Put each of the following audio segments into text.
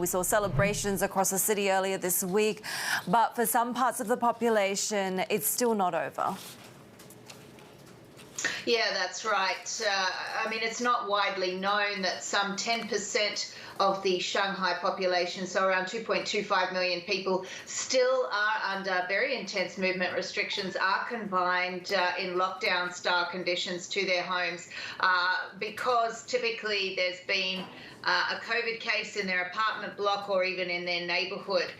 We saw celebrations across the city earlier this week, but for some parts of the population, it's still not over. Yeah, that's right. I mean, it's not widely known that some 10% of the Shanghai population, so around 2.25 million people, still are under very intense movement restrictions, are confined in lockdown-style conditions to their homes because typically there's been a COVID case in their apartment block or even in their neighbourhood.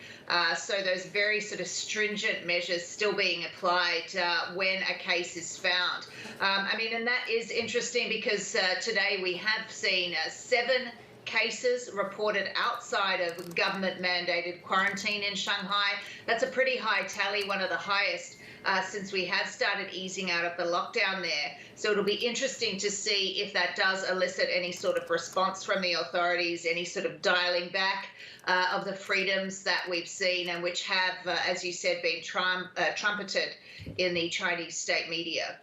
So those very sort of stringent measures still being applied when a case is found. I mean, and that is interesting because today we have seen 7 cases reported outside of government-mandated quarantine in Shanghai. That's a pretty high tally, one of the highest since we have started easing out of the lockdown there. So it'll be interesting to see if that does elicit any sort of response from the authorities, any sort of dialing back of the freedoms that we've seen and which have, as you said, been trumpeted in the Chinese state media.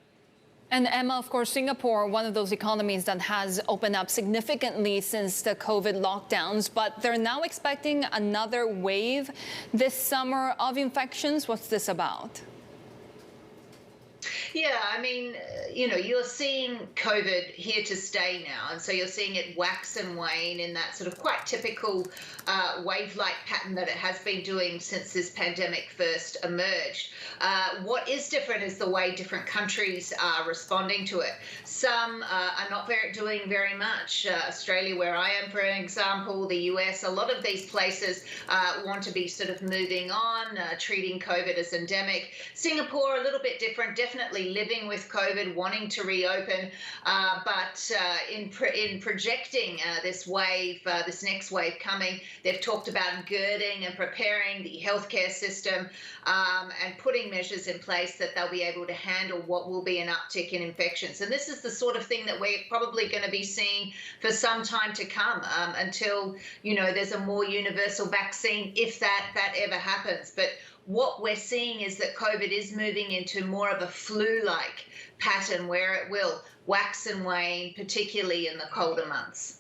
And Emma, of course, Singapore, one of those economies that has opened up significantly since the COVID lockdowns, but they're now expecting another wave this summer of infections. What's this about? Yeah, I mean, you know, you're seeing COVID here to stay now. And so you're seeing it wax and wane in that sort of quite typical wave-like pattern that it has been doing since this pandemic first emerged. What is different is the way different countries are responding to it. Some are not doing very much. Australia, where I am, for an example, the US, a lot of these places want to be sort of moving on, treating COVID as endemic. Singapore, a little bit different, definitely living with COVID, wanting to reopen, but in projecting this wave, this next wave coming, they've talked about girding and preparing the healthcare system and putting measures in place that they'll be able to handle what will be an uptick in infections. And this is the sort of thing that we're probably going to be seeing for some time to come until, you know, there's a more universal vaccine, if that ever happens. But what we're seeing is that COVID is moving into more of a flu-like pattern where it will wax and wane, particularly in the colder months.